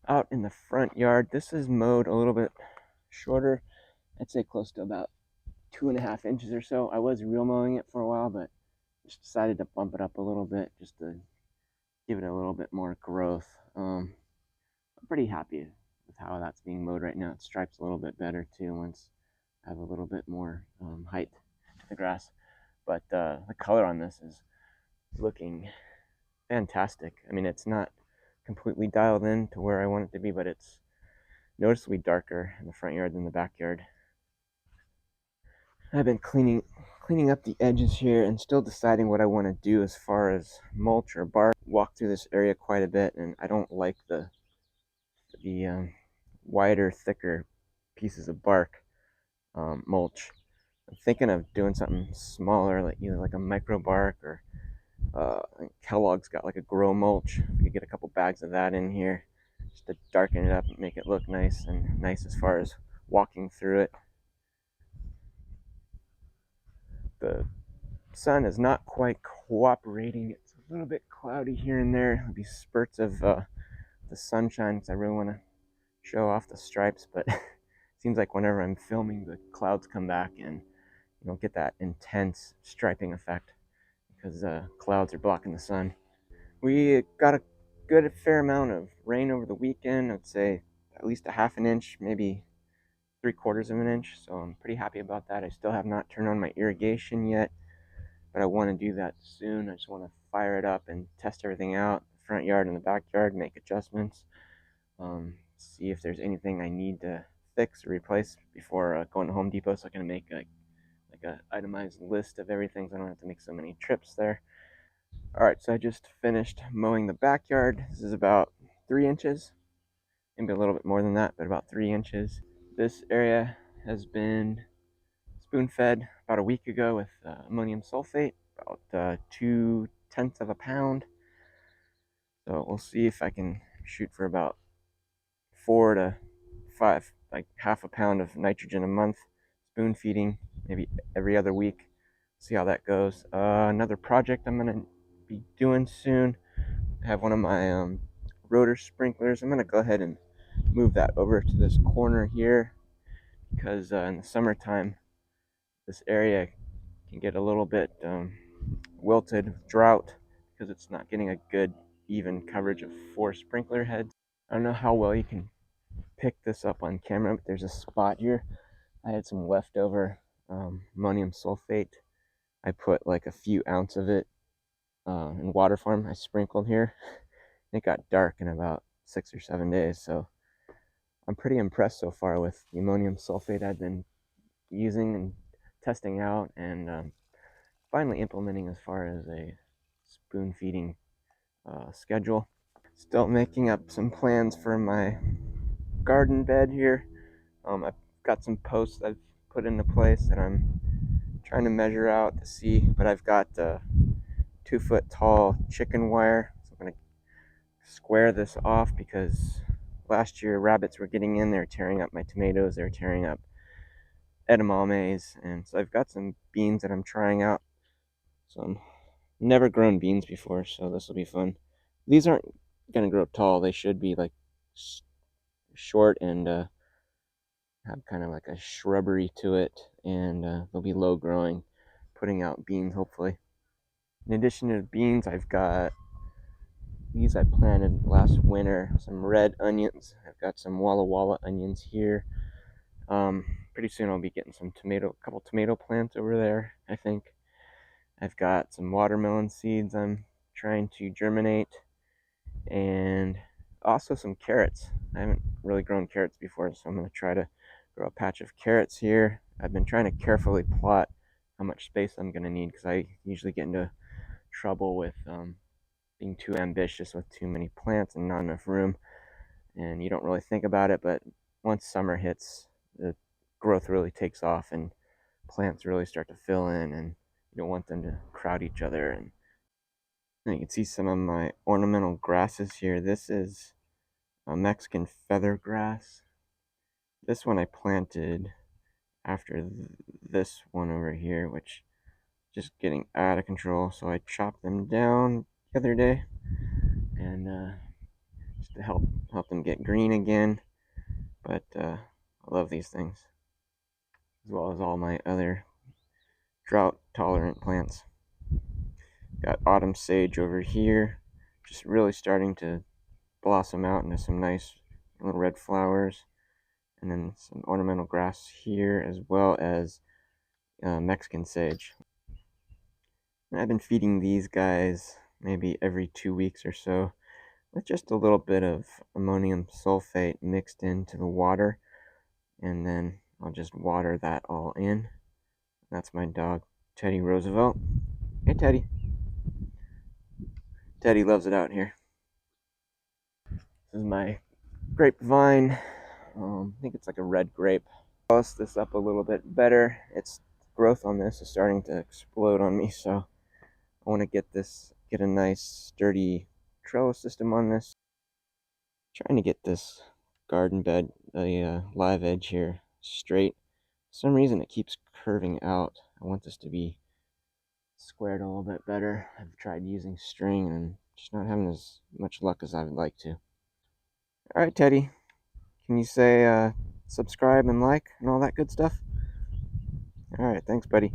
out in the front yard. This is mowed a little bit shorter. I'd say close to about 2.5 inches or so. I was real mowing it for a while, but just decided to bump it up a little bit just to give it a little bit more growth. I'm pretty happy with how that's being mowed right now. It stripes a little bit better too once I have a little bit more height to the grass. But the color on this is looking fantastic. I mean, it's not completely dialed in to where I want it to be, but it's noticeably darker in the front yard than the backyard. I've been cleaning up the edges here and still deciding what I want to do as far as mulch or bark. Walk through this area quite a bit, and I don't like the wider, thicker pieces of bark mulch. I'm thinking of doing something smaller, like either like a micro bark or Kellogg's got like a grow mulch. We could get a couple bags of that in here just to darken it up and make it look nice and nice as far as walking through it. The sun is not quite cooperating. It's a little bit cloudy here and there. There'll be spurts of the sunshine because I really want to show off the stripes, but it seems like whenever I'm filming, the clouds come back and you don't get that intense striping effect because clouds are blocking the sun. We got a good fair amount of rain over the weekend. I'd say at least a half an inch, maybe 3/4 of an inch. So I'm pretty happy about that. I still have not turned on my irrigation yet, but I want to do that soon. I just want to fire it up and test everything out, the front yard and the backyard, make adjustments, see if there's anything I need to fix or replace before going to Home Depot. So I'm going to make like a itemized list of everything so I don't have to make so many trips there. All right, so I just finished mowing the backyard. This is about 3 inches, maybe a little bit more than that, but about 3 inches. This area has been spoon fed about a week ago with ammonium sulfate, about 2/10 of a pound. So we'll see if I can shoot for about 4 to 5, like half a pound of nitrogen a month, spoon feeding maybe every other week. See how that goes. Another project I'm gonna be doing soon. I have one of my rotor sprinklers. I'm gonna go ahead and move that over to this corner here because in the summertime this area can get a little bit wilted with drought because it's not getting a good even coverage of 4 sprinkler heads. I don't know how well you can pick this up on camera, but there's a spot here. I had some leftover ammonium sulfate. I put like a few ounces of it in water form. I sprinkled here. It got dark in about 6 or 7 days, so I'm pretty impressed so far with the ammonium sulfate I've been using and testing out and finally implementing as far as a spoon feeding schedule. Still making up some plans for my garden bed here. I've got some posts I've put into place that I'm trying to measure out to see, but I've got 2 foot tall chicken wire. So I'm going to square this off because last year rabbits were getting in, they were tearing up my tomatoes, they were tearing up edamames, and so I've got some beans that I'm trying out. Some never grown beans before, so this will be fun. These aren't going to grow tall. They should be like short and have kind of like a shrubbery to it, and they'll be low growing, putting out beans hopefully. In addition to the beans, I've got these I planted last winter, some red onions. I've got some Walla Walla onions here. Pretty soon I'll be getting a couple tomato plants over there, I think. I've got some watermelon seeds I'm trying to germinate, and also some carrots. I haven't really grown carrots before, so I'm going to try to grow a patch of carrots here. I've been trying to carefully plot how much space I'm going to need because I usually get into trouble with being too ambitious with too many plants and not enough room, and you don't really think about it, but once summer hits, the growth really takes off and plants really start to fill in, and you don't want them to crowd each other. And you can see some of my ornamental grasses here. This is a Mexican feather grass. This one I planted after this one over here, which is just getting out of control, so I chopped them down the other day, and just to help help them get green again. But I love these things, as well as all my other drought-tolerant plants. Got autumn sage over here, just really starting to blossom out into some nice little red flowers. And then some ornamental grass here, as well as Mexican sage. And I've been feeding these guys maybe every 2 weeks or so with just a little bit of ammonium sulfate mixed into the water, and then I'll just water that all in. That's my dog, Teddy Roosevelt. Hey, Teddy. Teddy loves it out here. This is my grape vine. I think it's like a red grape. Bust this up a little bit better. Its growth on this is starting to explode on me, so I want to get a nice sturdy trellis system on this. Trying to get this garden bed, the live edge here, straight. For some reason it keeps curving out. I want this to be squared a little bit better. I've tried using string and just not having as much luck as I would like to. Alright, Teddy, can you say subscribe and like and all that good stuff? Alright, thanks, buddy.